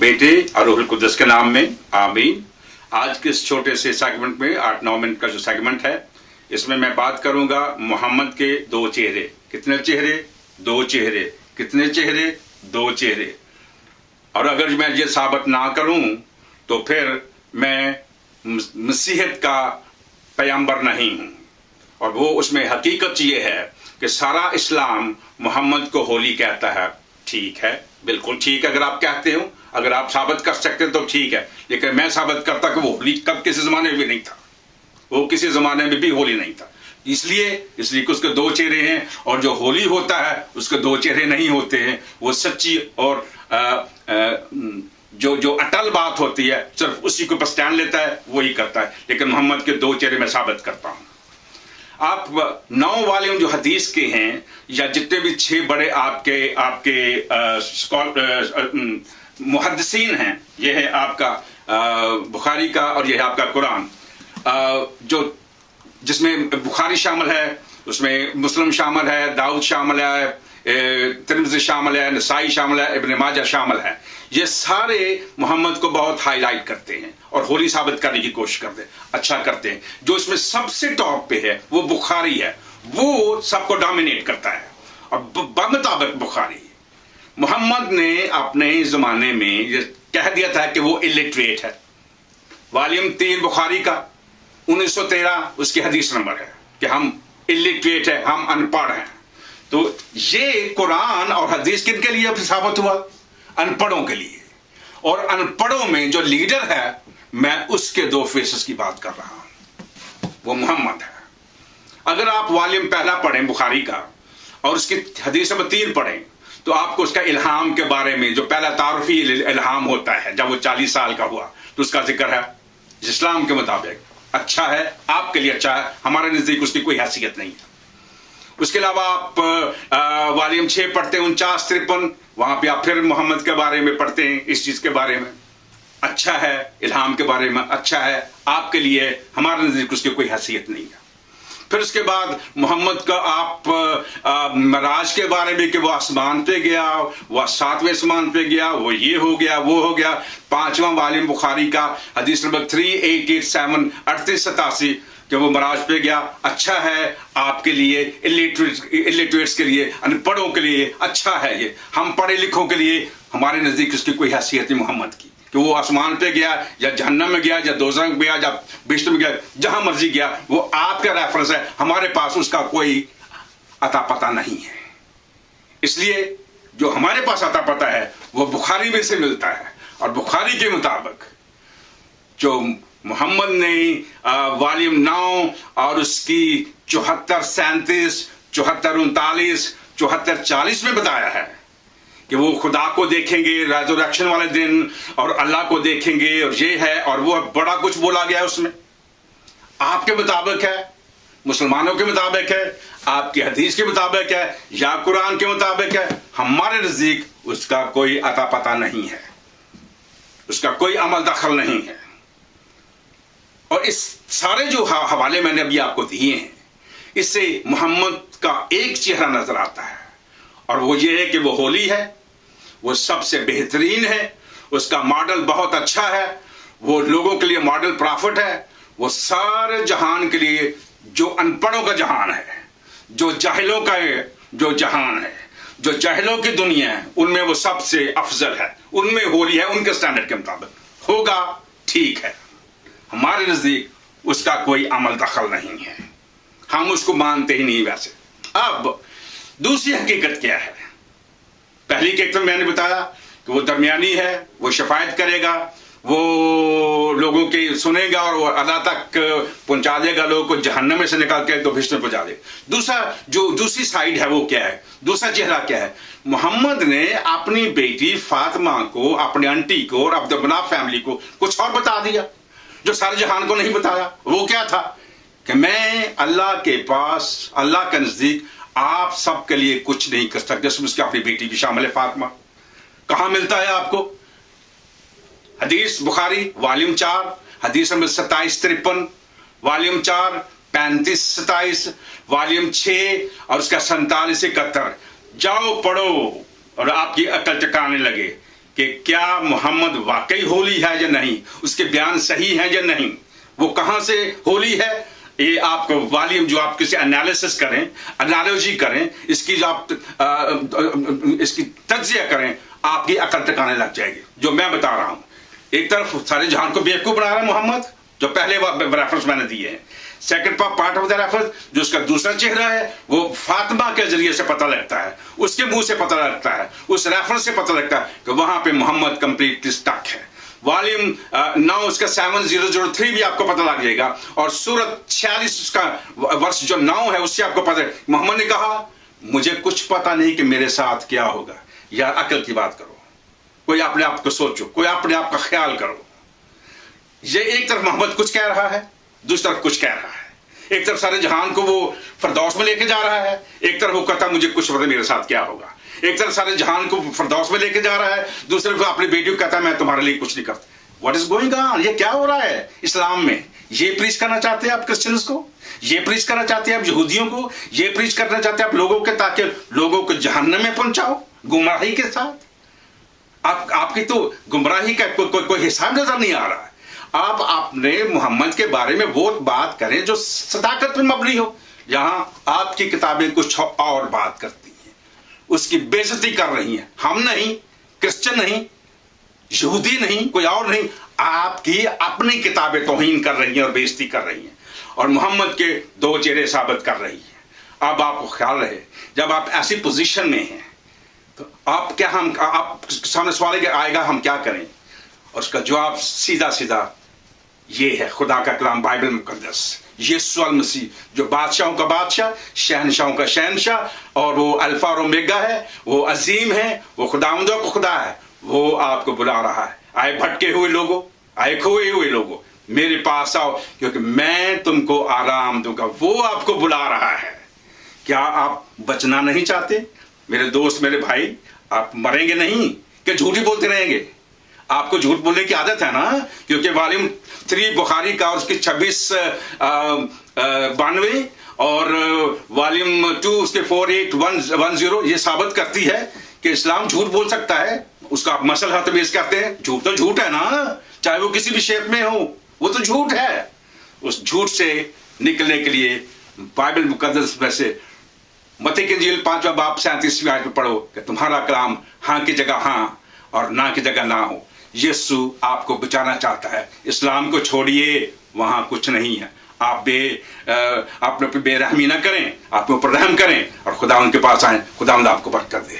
बेटे और रूहुल कुद्दस के नाम में आमीन। आज के इस छोटे से सेगमेंट में 8-9 मिनट का जो सेगमेंट है, इसमें मैं बात करूंगा मोहम्मद के 2 चेहरे। कितने चेहरे? 2 चेहरे। कितने चेहरे? 2 चेहरे। और अगर मैं ये साबित ना करूं तो फिर मैं मसीहत का पैगंबर नहीं हूं। और वो उसमें हकीकत ये है कि सारा इस्लाम मोहम्मद को होली कहता है। ठीक है, बिल्कुल ठीक है। अगर आप कहते हो, अगर आप साबित कर सकते हैं तो ठीक है, लेकिन मैं साबित करता कि वो होली कब किसी जमाने में भी नहीं था। वो किसी जमाने में भी होली नहीं था। इसलिए कि उसके 2 चेहरे हैं, और जो होली होता है उसके 2 चेहरे नहीं होते हैं। वो सच्ची और जो अटल बात होती है, सिर्फ उसी के ऊपर स्टैंड लेता है, वही करता है। लेकिन मोहम्मद के 2 चेहरे मैं साबित करता हूं। आप 9 वॉल्यूम जो हदीस के हैं, या जितने भी 6 बड़े आपके मुहद्दिसीन हैं, ये है आपका बुखारी का और ये है आपका कुरान, जो जिसमें बुखारी शामिल है, उसमें मुस्लिम शामिल है, दाऊद शामिल है, तिरमिज़ी शामिल है, नसाई शामिल है, इब्न माजा शामिल है। ये सारे मोहम्मद को बहुत हाईलाइट करते हैं और होली साबित करने की कोशिश करते हैं, अच्छा करते हैं। जो इसमें सबसे टॉप पे है वो बुखारी है, वो सबको डोमिनेट करता है। और बमुताबिक बुखारी, मोहम्मद ने अपने जमाने में ये कह दिया था कि वो इलिटरेट है। वॉल्यूम 3 बुखारी का 1913 उसकी हदीस नंबर है कि हम इलिटरेट है, हम अनपढ़ हैं। तो ये कुरान और हदीस किनके लिए साबित हुआ? अनपढ़ों के लिए। और अनपढ़ों में जो लीडर है, मैं उसके 2 फेसेस की बात कर रहा हूं, वो मोहम्मद है। अगर आप वॉल्यूम 1 पढ़ें बुखारी का और उसकी हदीस नंबर 3 पढ़ें, तो आपको उसका इल्हाम के बारे में, जो पहला तारुफी इल्हाम होता है जब वो 40 साल का हुआ, तो उसका जिक्र है। इस्लाम के मुताबिक अच्छा है, आपके लिए अच्छा है, हमारे नजदीक उसकी कोई हैसियत नहीं है। उसके अलावा आप वॉल्यूम 6 पढ़ते हैं 49-53, वहां पे आप फिर मोहम्मद के बारे में पढ़ते हैं, इस चीज के बारे में अच्छा है, इल्हाम के बारे में अच्छा है, आपके लिए, हमारे नजदीक उसकी कोई हैसियत नहीं है। फिर उसके बाद मोहम्मद का आप मराज के बारे में कि वो आसमान पे गया, वह 7वें आसमान पे गया, वो ये हो गया, वो हो गया। 5वां वॉल्यूम बुखारी का हदीस नंबर 3887 3887 कि वो मराज पे गया। अच्छा है आपके लिए, इलिटरेट्स के लिए, अनपढ़ों के लिए अच्छा है ये। हम पढ़े लिखों के लिए हमारे नजदीक उसकी कोई हैसियत नहीं मोहम्मद की, कि वो आसमान पे गया या जहन्नम में गया या दोज़ख में गया या बिश्त में गया, जहां मर्जी गया, वो आपका रेफरेंस है। हमारे पास उसका कोई अता पता नहीं है। इसलिए जो हमारे पास अता पता है वो बुखारी में से मिलता है। और बुखारी के मुताबिक जो मोहम्मद ने वॉल्यूम 9 और उसकी 74, 37, 74, 39, 74, 40 में बताया है कि वो खुदा को देखेंगे रेज़रेक्शन वाले दिन, और अल्लाह को देखेंगे, और ये है और वो बड़ा कुछ बोला गया है उसमें। आपके मुताबिक है, मुसलमानों के मुताबिक है, आपकी हदीस के मुताबिक है, या कुरान के मुताबिक है, हमारे नजदीक उसका कोई अता पता नहीं है, उसका कोई अमल दखल नहीं है। और इस सारे जो हवाले मैंने अभी आपको दिए हैं, इससे मोहम्मद का एक चेहरा नजर आता है, और वो ये है कि वो होली है, वो सबसे बेहतरीन है, उसका मॉडल बहुत अच्छा है, वो लोगों के लिए मॉडल प्रॉफिट है, वो सारे जहान के लिए, जो अनपढ़ों का जहान है, जो जाहिलों का जो जहान है, जो जाहिलों की दुनिया है, उनमें वो सबसे अफजल है, उनमें होली है, उनके स्टैंडर्ड के मुताबिक होगा। ठीक है, हमारे नजदीक उसका कोई अमल दखल नहीं है, हम उसको मानते ही नहीं। वैसे अब दूसरी हकीकत क्या है? पहली हकीकत तो मैंने बताया कि वो दरमियानी है, वो शफायत करेगा, वो लोगों की सुनेगा और वो अल्लाह तक पहुंचा देगा, लोगों को जहन्नम में से निकाल के तो भिश्त में पहुंचा देगा। दूसरा जो दूसरी साइड है वो क्या है? दूसरा चेहरा क्या है? मोहम्मद ने अपनी बेटी फातिमा को, अपने आंटी को और अब्दुल मनाफ फैमिली को कुछ और बता दिया जो सारे जहान को नहीं बताया। वो क्या था? कि मैं अल्लाह के पास, अल्लाह के नजदीक आप सबके लिए कुछ नहीं कर सकते, उसकी अपनी बेटी भी शामिल है फातिमा। कहां मिलता है आपको? हदीस बुखारी वॉल्यूम 4 हदीस नंबर 27-53, वॉल्यूम 4 35-27, वॉल्यूम 6 और उसका 47-71। जाओ पढ़ो और आपकी अकल चकाने लगे कि क्या मोहम्मद वाकई होली है या नहीं, उसके बयान सही हैं या नहीं, वो कहां से होली है, ये आपको वालिम जो आप किसी एनालिसिस करें, एनालॉजी करें, इसकी जो आप इसकी तज्जिया करें, आपकी अकल टिकाने लग जाएगी। जो मैं बता रहा हूं, एक तरफ सारे जहान को बेवकूफ बना रहा है मोहम्मद, जो पहले रेफरेंस मैंने दिए हैं। Second part of the reference, जो उसका दूसरा चेहरा है, वो फातिमा के जरिए से पता लगता है, उसके मुंह से पता लगता है, उस रेफरेंस से पता लगता है कि वहां पे मोहम्मद कंप्लीटली स्टक है। वॉल्यूम 9 उसका 7003 भी आपको पता लग जाएगा, और सूरत 46 उसका वर्ष जो 9 है, उससे आपको पता है मोहम्मद ने कहा मुझे कुछ पता नहीं कि मेरे साथ क्या होगा। यार अकल की बात करो, कोई अपने आप को सोचो, कोई अपने आप का ख्याल करो। ये एक तरफ मोहम्मद कुछ कह रहा है, दूसरी तरफ कुछ कह रहा है। एक तरफ सारे जहान को वो फरदौस में लेके जा रहा है, एक तरफ वो कहता मुझे कुछ पता मेरे साथ क्या होगा। एक तरफ सारे जहान को फरदौस में लेके जा रहा है, दूसरे को अपनी बेटी को कहता है मैं तुम्हारे लिए कुछ नहीं करता। What is going on? ये क्या हो रहा है इस्लाम में? ये प्रीच करना चाहते हैं आप क्रिश्चियंस को, ये प्रीच करना चाहते हैं आप यहूदियों को, ये प्रीच करना चाहते हैं आप लोगों के, ताकि लोगों को जहन्नम में पहुंचाओ गुमराही के साथ। आपकी तो गुमराही का कोई हिसाब नजर नहीं आ रहा है। आप अपने मोहम्मद के बारे में वो बात करें जो सदाकत पर मबनी हो। यहां आपकी किताबें कुछ और बात करती हैं, उसकी बेइज्जती कर रही हैं। हम नहीं, क्रिश्चियन नहीं, यहूदी नहीं, कोई और नहीं, आपकी अपनी किताबें तौहीन कर रही हैं और बेइज्जती कर रही हैं, और मोहम्मद के दो चेहरे साबित कर रही हैं। अब आपको ख्याल रहे, जब आप ऐसी पोजीशन में हैं तो आप क्या, हम आप सामने सवाल आएगा हम क्या करें, और उसका जवाब सीधा सीधा ये है, खुदा का कलाम बाइबल मुकद्दस, यीशु मसीह जो बादशाहों का बादशाह, शहनशाहों का शहनशाह, और वो अल्फा और ओमेगा है, वो अजीम है, वो खुदावंदों का खुदा है, वो आपको बुला रहा है। आए भटके हुए लोगों, आए खोए हुए लोगों, मेरे पास आओ क्योंकि मैं तुमको आराम दूंगा। वो आपको बुला रहा है। क्या आप बचना नहीं चाहते मेरे दोस्त, मेरे भाई? आप मरेंगे नहीं कि झूठी बोलते रहेंगे? आपको झूठ बोलने की आदत है ना, क्योंकि वॉल्यूम 3 बुखारी का और उसकी 2692 और वॉल्यूम 2 उसके 4810 ये साबित करती है कि इस्लाम झूठ बोल सकता है। उसका आप मसल है तमीज कहते हैं। झूठ तो झूठ है ना, चाहे वो किसी भी शेप में हो, वो तो झूठ है। उस झूठ से निकलने के लिए बाइबल मुकद्दस में से मत्ती की इंजील 5वां बाब 37वीं आयत में पढ़ो कि तुम्हारा कलाम हाँ की जगह हाँ और ना की जगह ना हो। यीशु आपको बचाना चाहता है। इस्लाम को छोड़िए, वहां कुछ नहीं है। आप अपने पे बेरहमी ना करें, अपने ऊपर रहम करें और खुदा उनके पास आए। खुदा आपको बरकत दे।